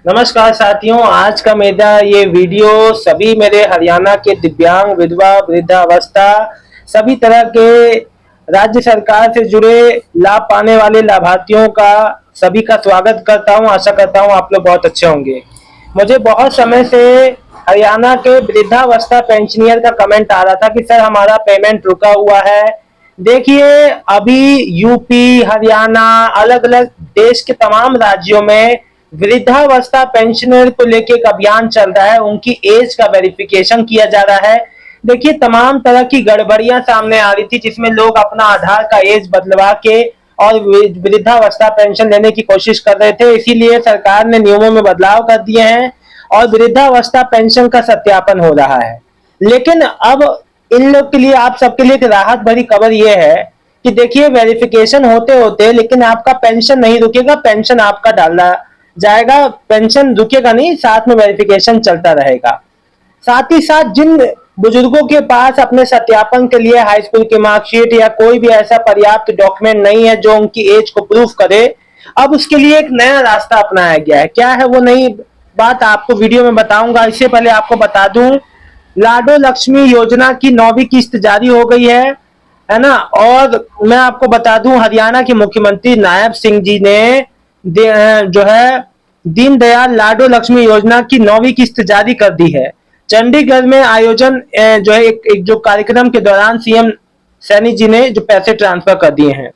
नमस्कार साथियों, आज का मेरा ये वीडियो सभी मेरे हरियाणा के दिव्यांग, विधवा, वृद्धावस्था सभी तरह के राज्य सरकार से जुड़े लाभ पाने वाले लाभार्थियों का सभी का स्वागत करता हूं। आशा करता हूं आप लोग बहुत अच्छे होंगे। मुझे बहुत समय से हरियाणा के वृद्धावस्था पेंशनियर का कमेंट आ रहा था कि सर हमारा पेमेंट रुका हुआ है। देखिए, अभी यूपी, हरियाणा, अलग अलग देश के तमाम राज्यों में वृद्धावस्था पेंशनर को लेकर एक अभियान चल रहा है। उनकी एज का वेरिफिकेशन किया जा रहा है। देखिए, तमाम तरह की गड़बड़ियां सामने आ रही थी जिसमें लोग अपना आधार का एज बदलवा के और वृद्धावस्था पेंशन लेने की कोशिश कर रहे थे। इसीलिए सरकार ने नियमों में बदलाव कर दिए हैं और वृद्धावस्था पेंशन का सत्यापन हो रहा है। लेकिन अब इन लोग के लिए, आप सबके लिए एक राहत भरी खबर यह है कि देखिए, वेरिफिकेशन होते होते लेकिन आपका पेंशन नहीं रुकेगा। पेंशन आपका डाला जाएगा, पेंशन रुकेगा नहीं, साथ में वेरिफिकेशन चलता रहेगा। साथ ही साथ जिन बुजुर्गों के पास अपने सत्यापन के लिए हाई स्कूल की मार्कशीट या कोई भी ऐसा पर्याप्त डॉक्यूमेंट नहीं है जो उनकी एज को प्रूफ करे, अब उसके लिए एक नया रास्ता अपनाया गया है। क्या है वो नई बात, आपको वीडियो में बताऊंगा। इससे पहले आपको बता दूं, लाडो लक्ष्मी योजना की 9वीं किस्त जारी हो गई है ना। और मैं आपको बता दूं, हरियाणा के मुख्यमंत्री नायब सिंह जी ने जो है दीनदयाल लाडो लक्ष्मी योजना की 9वीं किस्त जारी कर दी है। चंडीगढ़ में आयोजन जो है एक जो कार्यक्रम के दौरान सीएम सैनी जी ने जो पैसे ट्रांसफर कर दिए हैं।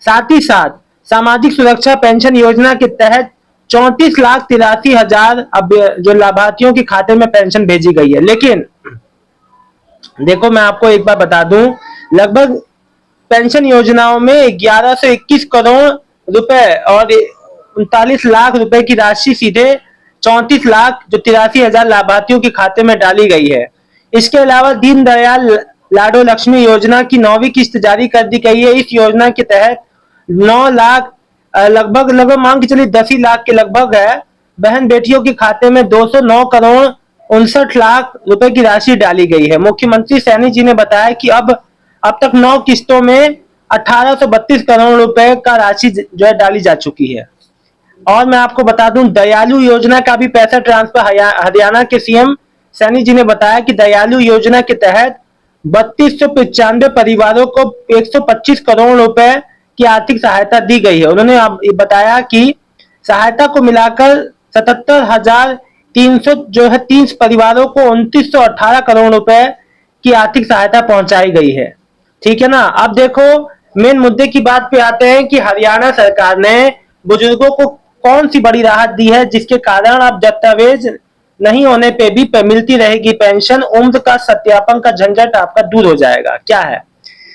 साथ ही साथ सामाजिक सुरक्षा पेंशन योजना के तहत 34,83,000 अब जो लाभार्थियों के खाते में पेंशन भेजी गई है। लेकिन देखो, मैं आपको एक बार बता दूं, लगभग पेंशन योजनाओं में 1121 करोड़ रुपए और 39 लाख रुपए की राशि सीधे 34 लाख जो 83,000 लाभार्थियों के खाते में डाली गई है। इसके अलावा दीनदयाल लाडो लक्ष्मी योजना की 9वीं किस्त जारी कर दी गई है। इस योजना के तहत 9 लाख लगभग लगभग मान के चलिए 10 ही लाख के लगभग है बहन बेटियों के खाते में 209 करोड़ 59 लाख रुपए की राशि डाली गई है। मुख्यमंत्री सैनी जी ने बताया कि अब तक 9 किस्तों में 1832 करोड़ रुपए का राशि जो है डाली जा चुकी है। और मैं आपको बता दूं, दयालु योजना का भी पैसा ट्रांसफर हरियाणा के सीएम सैनी जी ने बताया कि दयालु योजना के तहत 3295 परिवारों को 125 करोड़ रुपए की आर्थिक सहायता दी गई है। उन्होंने बताया कि सहायता को मिलाकर 77,300 जो है 30 परिवारों को 2918 करोड़ रुपए की आर्थिक सहायता पहुंचाई गई है। ठीक है ना। अब देखो, मेन मुद्दे की बात पे आते हैं कि हरियाणा सरकार ने बुजुर्गों को कौन सी बड़ी राहत दी है जिसके कारण अब दस्तावेज नहीं होने पे भी मिलती रहेगी पेंशन। उम्र का सत्यापन का झंझट आपका दूर हो जाएगा। क्या है,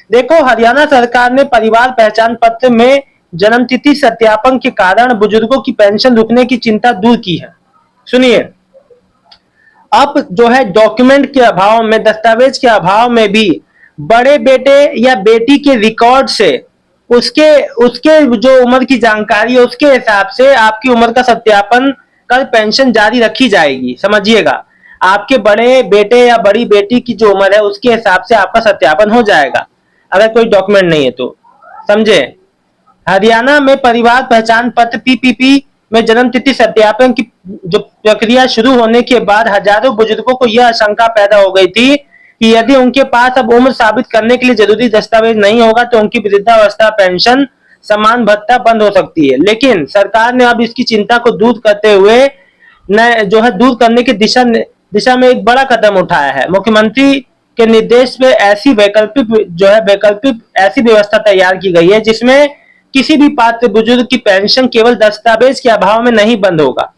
देखो, हरियाणा सरकार ने परिवार पहचान पत्र में जन्मतिथि सत्यापन के कारण बुजुर्गों की पेंशन रुकने की चिंता दूर की है। सुनिए, अब जो है डॉक्यूमेंट के अभाव में, दस्तावेज के अभाव में भी बड़े बेटे या बेटी के रिकॉर्ड से उसके उसके जो उम्र की जानकारी है उसके हिसाब से आपकी उम्र का सत्यापन कर पेंशन जारी रखी जाएगी। समझिएगा, आपके बड़े बेटे या बड़ी बेटी की जो उम्र है उसके हिसाब से आपका सत्यापन हो जाएगा अगर कोई डॉक्यूमेंट नहीं है तो। समझे। हरियाणा में परिवार पहचान पत्र पीपीपी में जन्म तिथि सत्यापन की जो प्रक्रिया शुरू होने के बाद हजारों बुजुर्गों को यह आशंका पैदा हो गई थी कि यदि उनके पास अब उम्र साबित करने के लिए जरूरी दस्तावेज नहीं होगा तो उनकी वृद्धावस्था पेंशन समान भत्ता बंद हो सकती है। लेकिन सरकार ने अब इसकी चिंता को दूर करते हुए जो है दूर करने की दिशा में एक बड़ा कदम उठाया है। मुख्यमंत्री के निर्देश पे ऐसी वैकल्पिक ऐसी व्यवस्था तैयार की गई है जिसमें किसी भी पात्र बुजुर्ग की पेंशन केवल दस्तावेज के अभाव में नहीं बंद होगा।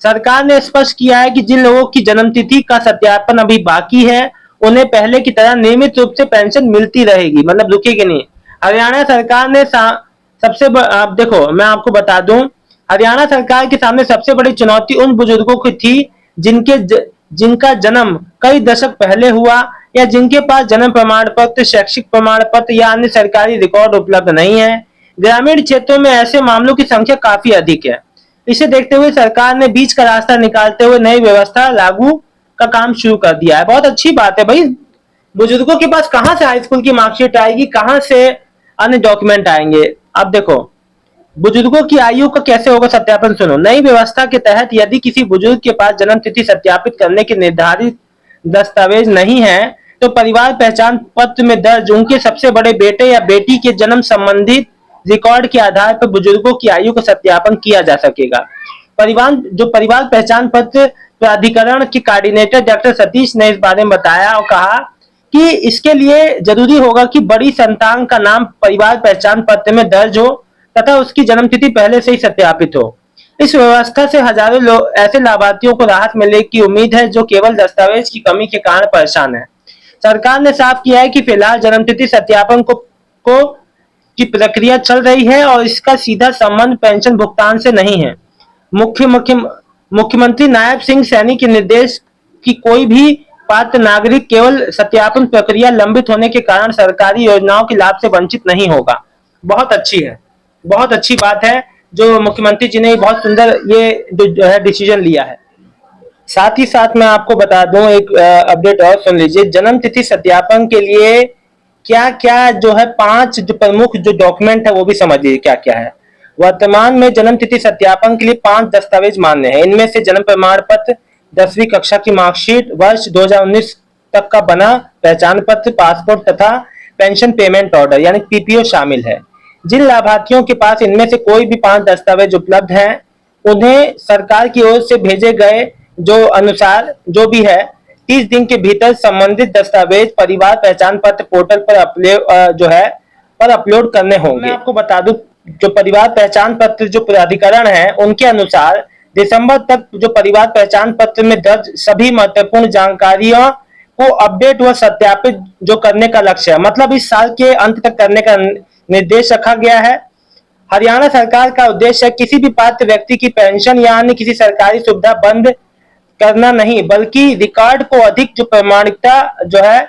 सरकार ने स्पष्ट किया है कि जिन लोगों की जन्मतिथि का सत्यापन अभी बाकी है उन्हें पहले की तरह नियमित रूप से पेंशन मिलती रहेगी, मतलब रुकेगी नहीं। हरियाणा सरकार ने अब देखो, मैं आपको बता दूं, हरियाणा सरकार के सामने सबसे बड़ी चुनौती उन बुजुर्गों की थी जिनका जन्म कई दशक पहले हुआ या जिनके पास जन्म प्रमाण पत्र, शैक्षिक प्रमाण पत्र या अन्य सरकारी रिकॉर्ड उपलब्ध नहीं है। ग्रामीण क्षेत्रों में ऐसे मामलों की संख्या काफी अधिक है। इसे देखते हुए सरकार ने बीच का रास्ता निकालते हुए नई व्यवस्था लागू का काम शुरू कर दिया है। बहुत अच्छी बात है भाई। बुजुर्गों के पास कहां से हाई स्कूल की मार्कशीट आएगी, कहां से अन्य डॉक्यूमेंट आएंगे। अब देखो, बुजुर्गों की आयु का कैसे होगा सत्यापन, सुनो। नई व्यवस्था के तहत यदि किसी बुजुर्ग के पास जन्म तिथि सत्यापित करने के निर्धारित दस्तावेज नहीं है, तो परिवार पहचान पत्र में दर्ज उनके सबसे बड़े बेटे या बेटी के जन्म संबंधित रिकॉर्ड के आधार पर बुजुर्गों की आयु का सत्यापन किया जा सकेगा। परिवार पहचान पत्र प्राधिकरण के कोऑर्डिनेटर डॉक्टर सतीश ने इस बारे में बताया और कहा कि इसके लिए जरूरी होगा कि बड़ी संतान का नाम परिवार पहचान पत्र में दर्ज हो तथा उसकी जन्मतिथि पहले से ही सत्यापित हो। इस व्यवस्था से हजारों लोग ऐसे लाभार्थियों को राहत मिलने की उम्मीद है जो केवल दस्तावेज की कमी के कारण परेशान है। सरकार ने साफ किया है कि फिलहाल जन्मतिथि सत्यापन को की प्रक्रिया चल रही है और इसका सीधा संबंध पेंशन भुगतान से नहीं है। मुख्यमंत्री नायब सिंह सैनी के निर्देश कि कोई भी पात्र नागरिक केवल सत्यापन प्रक्रिया लंबित होने के कारण सरकारी योजनाओं के लाभ से वंचित नहीं होगा। बहुत अच्छी है, बहुत अच्छी बात है जो मुख्यमंत्री जी ने बहुत सुंदर ये जो है डिसीजन लिया है। साथ ही साथ मैं आपको बता दूं एक अपडेट और सुन लीजिए। जन्म तिथि सत्यापन के लिए क्या क्या जो है 5 जो प्रमुख जो डॉक्यूमेंट है वो भी समझ लीजिए क्या क्या है। वर्तमान में जन्म तिथि सत्यापन के लिए 5 दस्तावेज मान्य हैं। इनमें से जन्म प्रमाण पत्र, 10वीं कक्षा की मार्कशीट, वर्ष 2019 तक का बना पहचान पत्र, पासपोर्ट तथा पेंशन पेमेंट ऑर्डर यानी पीपीओ शामिल है। जिन लाभार्थियों के पास इनमें से कोई भी 5 दस्तावेज उपलब्ध हैं, उन्हें सरकार की ओर से भेजे गए जो अनुसार जो भी है 30 दिन के भीतर संबंधित दस्तावेज परिवार पहचान पत्र पोर्टल पर अपलोड करने होंगे। मैं आपको बता दूं जो परिवार पहचान पत्र जो प्राधिकरण है उनके अनुसार दिसंबर तक जो परिवार पहचान पत्र में दर्ज सभी महत्वपूर्ण जानकारियों को अपडेट व सत्यापित जो करने का लक्ष्य है, मतलब इस साल के अंत तक करने का निर्देश रखा गया है। हरियाणा सरकार का उद्देश्य है किसी भी पात्र व्यक्ति की पेंशन या अन्य किसी सरकारी सुविधा बंद करना नहीं, बल्कि रिकॉर्ड को अधिक जो प्रामाणिकता जो है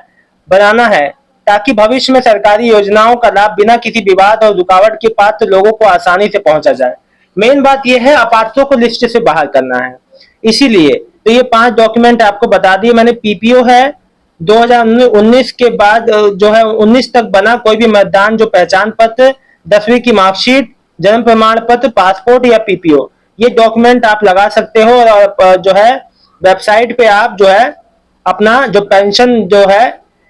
बनाना है, ताकि भविष्य में सरकारी योजनाओं का लाभ बिना किसी विवाद और रुकावट के पात्र लोगों को आसानी से पहुंचा जाए। मेन बात यह है अपात्रों को लिस्ट से बाहर करना है। इसीलिए तो ये 5 डॉक्यूमेंट आपको बता दिए मैंने। पीपीओ है 2019 के बाद जो है 19 तक बना कोई भी मतदान जो पहचान पत्र, 10वीं की मार्कशीट, जन्म प्रमाण पत्र, पासपोर्ट या पीपीओ, ये डॉक्यूमेंट आप लगा सकते हो और जो है वेबसाइट पे आप जो है अपना जो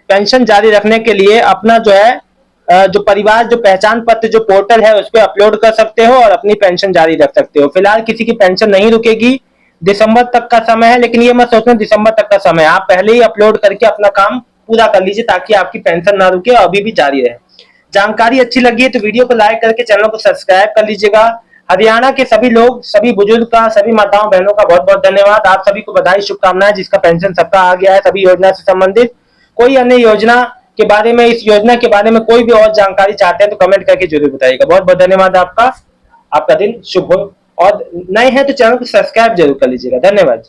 पेंशन जारी रखने के लिए अपना जो है जो परिवार जो पहचान पत्र जो पोर्टल है उस पर अपलोड कर सकते हो और अपनी पेंशन जारी रख सकते हो। फिलहाल किसी की पेंशन नहीं रुकेगी, दिसंबर तक का समय है, लेकिन ये मत सोचना दिसंबर तक का समय, आप पहले ही अपलोड करके अपना काम पूरा कर लीजिए ताकि आपकी पेंशन ना रुके और अभी भी जारी रहे। जानकारी अच्छी लगी है तो वीडियो को लाइक करके चैनल को सब्सक्राइब कर लीजिएगा। हरियाणा के सभी लोग, सभी बुजुर्ग का, सभी माताओं बहनों का बहुत बहुत धन्यवाद। आप सभी को बधाई, शुभकामनाएं जिसका पेंशन सबका आ गया है सभी योजना से संबंधित। कोई अन्य योजना के बारे में, इस योजना के बारे में कोई भी और जानकारी चाहते हैं तो कमेंट करके जरूर बताइएगा। बहुत बहुत धन्यवाद आपका। आपका दिन शुभ हो और नए हैं तो चैनल को सब्सक्राइब जरूर कर लीजिएगा। धन्यवाद।